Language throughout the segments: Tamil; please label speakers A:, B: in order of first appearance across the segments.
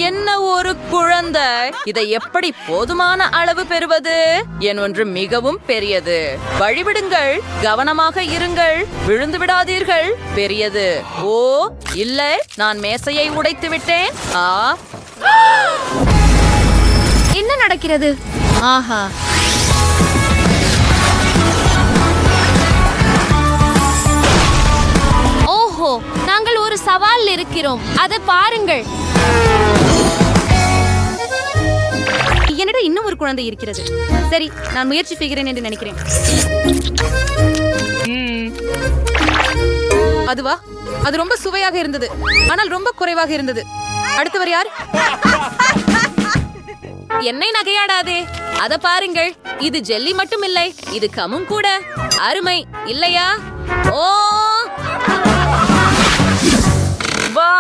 A: என்ன ஒரு குழந்தை! இதை எப்படி போதுமான அளவு பெறுவது? என் ஒன்று மிகவும் பெரியது. வழிவிடுங்கள், கவனமாக இருங்கள், விழுந்து விடாதீர்கள். பெரியது. ஓ இல்லை, நான் மேசையை உடைத்து விட்டேன்.
B: என்ன நடக்கிறது? ஆஹா, ஓஹோ, நாங்கள் ஒரு சவால் இருக்கிறோம். அதை பாருங்கள். என்னிடம் இன்னும் ஒரு குழந்தை இருக்கிறது. சரி, நான் முயற்சி செய்கிறேன் என்று நினைக்கிறேன். அதுவா? அது ரொம்ப சுவையாக இருந்தது, ஆனால் ரொம்ப குறைவாக இருந்தது. அடுத்தவர் யார்? என்னை நகையாடாதே. அத பாருங்கள், இது ஜெல்லி மட்டும் இல்லை, இது கமும் கூட. அருமை இல்லையா? ஓ
A: வா,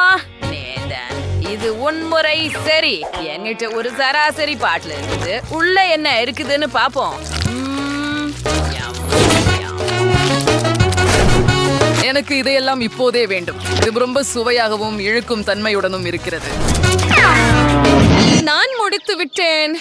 A: இது உன்முறை. சரி, என்கிட்ட ஒரு சராசரி பாட்டில் இருக்குது. உள்ள என்ன இருக்குதுன்னு பாப்போம்.
C: எனக்கு இதையெல்லாம் இப்போதே வேண்டும். இது ரொம்ப சுவையாகவும் இழுக்கும் தன்மையுடனும் இருக்கிறது.
A: நான் முடித்து விட்டேன்.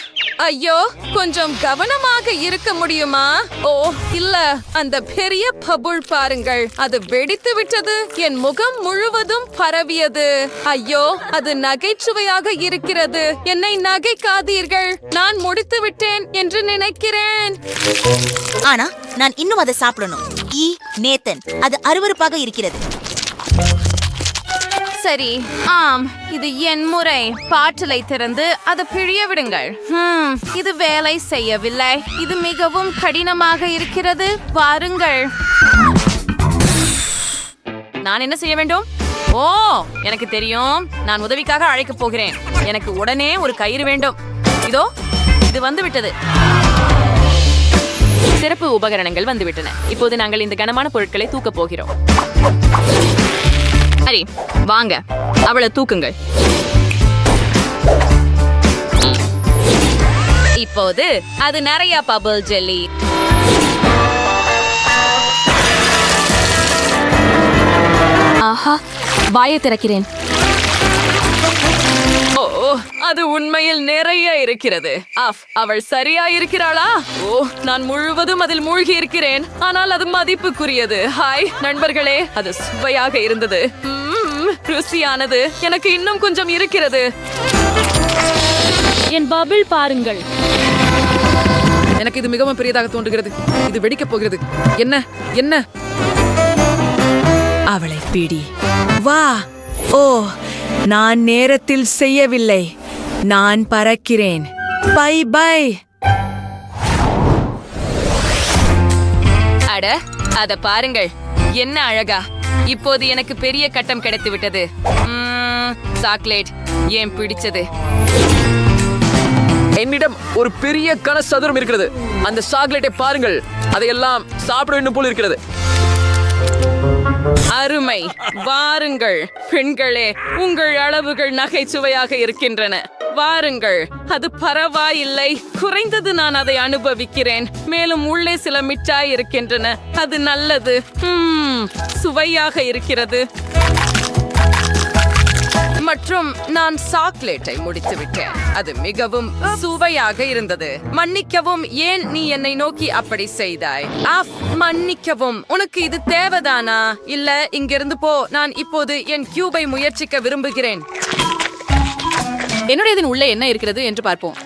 A: ஐயோ, கொஞ்சம் கவனமாக இருக்க முடியுமா? ஓ இல்ல, அந்த பெரிய பபுள் பாருங்கள், அது வெடித்து விட்டது. என் முகம் முழுவதும் பரவியது. ஐயோ, அது நகைச்சுவையாக இருக்கிறது. என்னை நகைக்காதீர்கள். நான் முடித்து விட்டேன் என்று நினைக்கிறேன்.
D: ஆனா நான் இன்னும் அதை சாப்பிடணும். நேத்தன், அது அருவருப்பாக இருக்கிறது.
A: சரி, ஆம், இது என் முறை. பாட்டிலை திறந்து அதை பிழிய விடுங்கள். இது வேலை செய்யவில்லை. இது மிகவும் கடினமாக இருக்கிறது. வாருங்கள். நான் என்ன செய்ய வேண்டும்? ஓ, எனக்கு தெரியும். நான் உதவிக்காக அழைக்கப் போகிறேன். எனக்கு உடனே ஒரு கயிறு வேண்டும். இதோ, இது வந்து விட்டது. சிறப்பு உபகரணங்கள் வந்துவிட்டன. இப்போது நாங்கள் இந்த கனமான பொருட்களை தூக்கப் போகிறோம். சரி, வாங்க, அவளை தூக்குங்கள். இப்போது அது நிறைய பபிள் ஜெல்லி. ஆஹா, வாயை திறக்கிறேன். ஓ, அது உண்மையில் நிறைய இருக்கிறது. அவள் சரியா இருக்கிறாளா? ஓ, நான் முழுவதும் அதில் மூழ்கி இருக்கிறேன். ஆனால் அது மதிப்புக்குரியது. ஹாய் நண்பர்களே, அது சுவையாக இருந்தது. ருசியானது. எனக்கு இன்னும் கொஞ்சம் இருக்கிறது. என் பபிள் பாருங்கள்.
C: எனக்கு இது மிகவும் பெரியதாக தோன்றுகிறது. இது வெடிக்கப் போகிறது. என்ன என்ன?
E: அவளை பிடி. வா. ஓ, நான் நேரத்தில் செய்யவில்லை. நான் பறக்கிறேன். By by.
A: அட, அத பாருங்கள், என்ன அழகா. இப்போது எனக்கு பெரிய கட்டம் கிடைத்து விட்டது. சாக்லேட் ஏன் பிடிச்சது?
C: என்னிடம் ஒரு பெரிய கனசதுரம் இருக்கிறது. அந்த சாக்லேட்டை பாருங்கள், அதையெல்லாம் சாப்பிட வேண்டும் போல இருக்கிறது.
A: அருமை. வாருங்கள் பெண்களே, உங்கள் அளவுகள் நகைச்சுவையாக இருக்கின்றன. வாருங்கள். அது பரவாயில்லை, குறைந்தது நான் அதை அனுபவிக்கிறேன். மேலும் உள்ளே சில மிட்டாய் இருக்கின்றன. அது நல்லது. சுவையாக இருக்கிறது. மற்றும் நான் சாக்லேட்டை முடித்து விட்டேன். அது மிகவும் சுவையாக இருந்தது. மன்னிக்கவும், ஏன் நீ என்னை நோக்கி அப்படி செய்தாய்? மன்னிக்கவும். உனக்கு இது தேவைதானா? இல்ல, இங்கிருந்து போ. நான் இப்போது என் கியூபை முயற்சிக்க விரும்புகிறேன்.
B: என்னுடையதன் உள்ளே என்ன இருக்கிறது என்று பார்ப்போம்.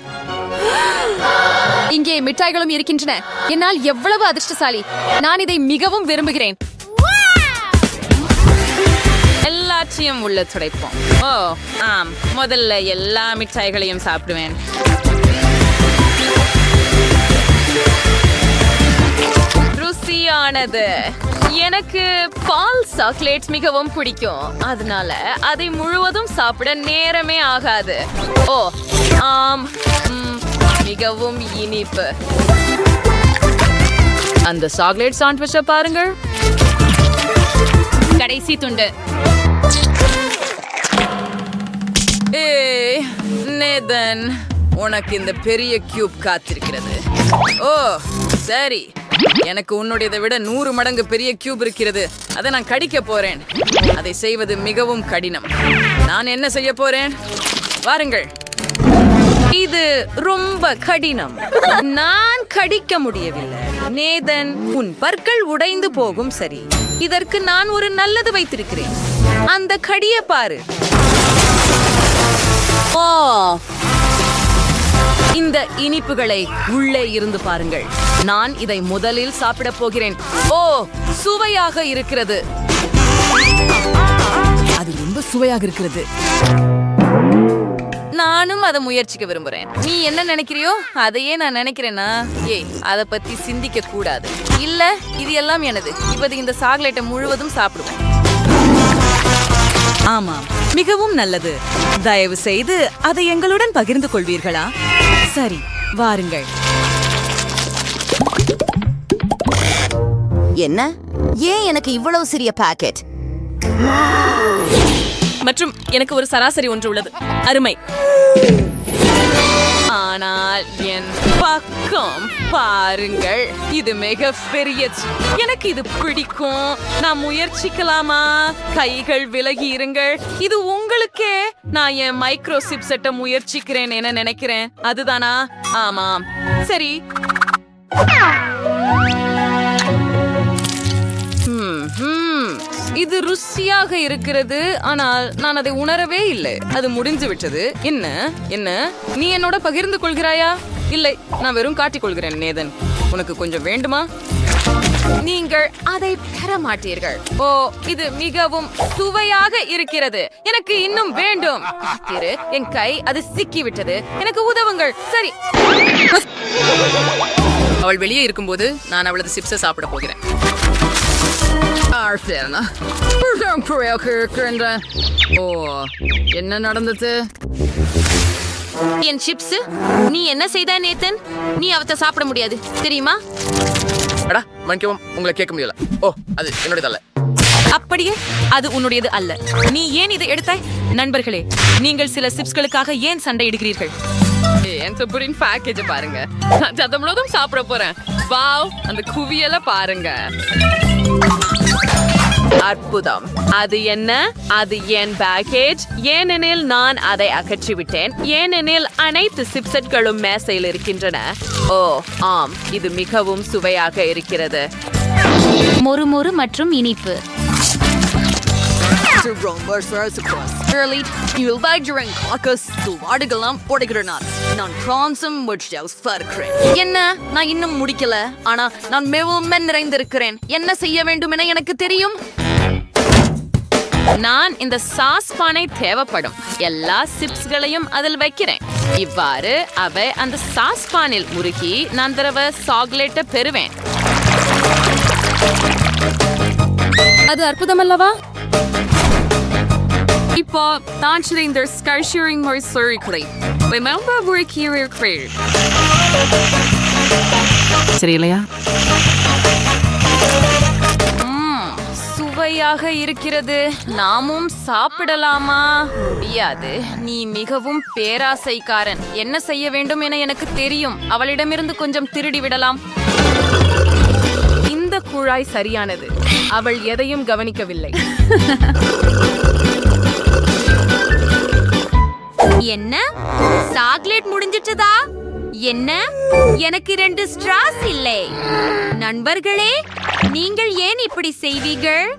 B: இங்கே மிட்டாய்களும் இருக்கின்றன. என்னால் எவ்வளவு அதிர்ஷ்டசாலி! நான் இதை மிகவும் விரும்புகிறேன்.
A: எல்லாத்தையும் உள்ள துடைப்போம். ஓ ஆம், முதல்ல எல்லா மிட்டாய்களையும் சாப்பிடுவேன். ருசியானது. எனக்கு பால் சாக்லேட் மிகவும் பிடிக்கும். அதனால அதை முழுவதும் சாப்பிட நேரமே ஆகாது. ஓ ஆம், மிகவும் இனிப்பு. அந்த சாக்லேட் சாண்ட்விச்சை பாருங்கள். கடைசி துண்டு. நேதன், உனக்கு இந்த பெரிய கியூப் காத்திருக்கிறது. ஓ சரி, எனக்கு உன்னுடையதை விட 100 மடங்கு பெரிய கியூப் இருக்கிறது. அதை நான் கடிக்க போறேன். அதை செய்வது மிகவும் கடினம். நான் என்ன செய்ய போறேன்? வாருங்கள். இது ரொம்ப கடினம். நான் கடிக்க முடியவில்லை. நேதன், உன் பற்கள் உடைந்து போகும். சரி, இதற்கு நான் ஒரு நல்லது வைத்திருக்கிறேன். அந்த கடிய பாரு. ஓ, இந்த இனிப்புகளை உள்ளே இருந்து பாருங்கள். நான் இதை முதலில் சாப்பிடப் போகிறேன். ஓ, சுவையாக இருக்கிறது. அது ரொம்ப சுவையாக இருக்கிறது. நானும் அதை முயற்சிக்க விரும்புறேன். நீ என்ன நினைக்கிறியோ அதையே நான் நினைக்கிறேனா? ஏய், அதை பத்தி சிந்திக்க கூடாது. இல்ல, இது எல்லாம் எனது. இப்போது இந்த சாக்லேட்டை முழுவதும் சாப்பிடுவேன்.
E: ஆமாம், மிகவும் நல்லது. தயவு செய்து அதை எங்களுடன் பகிர்ந்து கொள்வீர்களா? சரி, வாருங்கள்.
D: என்ன? ஏன் எனக்கு இவ்வளவு சிறிய பாக்கெட்?
B: மற்றும் எனக்கு ஒரு சராசரி ஒன்று உள்ளது. அருமை.
A: ஆனால் என் பக்கம் பாருங்கள். இது மிக பெரிய. எனக்கு இது பிடிக்கும். நான் முயற்சிக்கலாமா? கைகள் விலகி இருங்கள். இது உங்களுக்கே. நான் என் மைக்ரோ சிப் செட்ட முயற்சிக்கிறேன் என நினைக்கிறேன். அதுதானா? ஆமாம். சரி. இது ருசியாக இருக்கிறது. ஆனால் நான் அதை உணரவே இல்லை. அது முடிஞ்சு விட்டது. என்ன என்ன நீ என்னோட பகிர்ந்து கொள்கிறாயா? இல்லை, நான் வெறும் காட்டிக் கொள்கிறேன். நேதன், உனக்கு கொஞ்சம் வேண்டுமா? நீங்கள் அதை பெற மாட்டீர்கள். ஓ, இது மிகவும் சுவையாக இருக்கிறது. எனக்கு இன்னும் வேண்டும். இரு, என் கை அது சிக்கிவிட்டது. எனக்கு உதவுங்கள். சரி.
C: அவள் வெளியே இருக்கும்போது நான் அவளது சிப்ஸை சாப்பிட போகிறேன். ஓ, என்ன நடந்தது?
B: என் சிப்ஸ். நீ என்ன செய்த நேத்தன்? நீ அவத்தை சாப்பிட முடியாது தெரியுமா?
C: அடா, மன்னிக்கவும், உங்களை கேட்க முடியல. ஓ, அது என்னுடையதல்ல.
B: அப்படியே அது உன்னுடையது அல்ல. நீ ஏன் இதை எடுத்தாய்? நண்பர்களே, நீங்கள் சில சிப்ஸ்களுக்காக ஏன் சண்டையிடுகிறீர்கள்?
A: என் சூப்பரின் பேக்கேஜ் பாருங்க. நான் அதை முழுவதும் சாப்பிட போறேன். வாவ், அந்த குவியல பாருங்க. அற்புதம். அது என்ன? அது என் பேக்கேஜ். ஏனெனில் நான் அதை அகற்றிவிட்டேன். ஏனெனில் அனைத்து சிப்செட்களும் மேசையில் இருக்கின்றன. ஓ ஆம், இது மிகவும் சுவையாக இருக்கிறது.
B: மொறுமொறு மற்றும் இனிப்பு.
A: என்ன? நான் இன்னும் முடிக்கல. ஆனா நான் மிகவும் நிறைந்திருக்கிறேன். என்ன செய்ய வேண்டும் என எனக்கு தெரியும். நான் இந்த சாஸ் பானை தேவைப்படும் எல்லா சிப்ஸ்களையும் அதில் வைக்கிறேன். இவ்வாறு அவை அந்த சாஸ் பானில் முருகி நான் தடவை சாக்லேட்டை பெறுவேன். அது அற்புதம் அல்லவா? இப்போ தான் இந்த ஸ்கர்ஷியரிங் ஒரு சொரிக்கலை. சரி இல்லையா? சுவையாக இருக்கிறது. நாமும் சாப்பிடலாமா? முடியாது. நீ மிகவும் பேராசைக்காரன். என்ன செய்ய வேண்டும் என எனக்கு தெரியும். அவளிடமிருந்து கொஞ்சம் திருடி விடலாம். இந்த குழாய் சரியானது. அவள் எதையும் கவனிக்கவில்லை.
B: என்ன? சாக்லேட் முடிஞ்சிட்டதா? என்ன? எனக்கு 2 ஸ்ட்ராஸ் இல்லை. நண்பர்களே, நீங்கள் ஏன் இப்படி செய்வீர்கள்?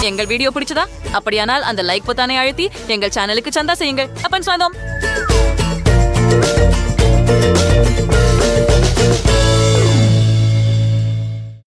A: எங்கள் வீடியோ பிடிச்சதா? அப்படியானால் அந்த லைக் பொத்தானை அழுத்தி எங்கள் சேனலுக்கு சந்தா செய்யுங்கள். அப்பன் சொந்தம்.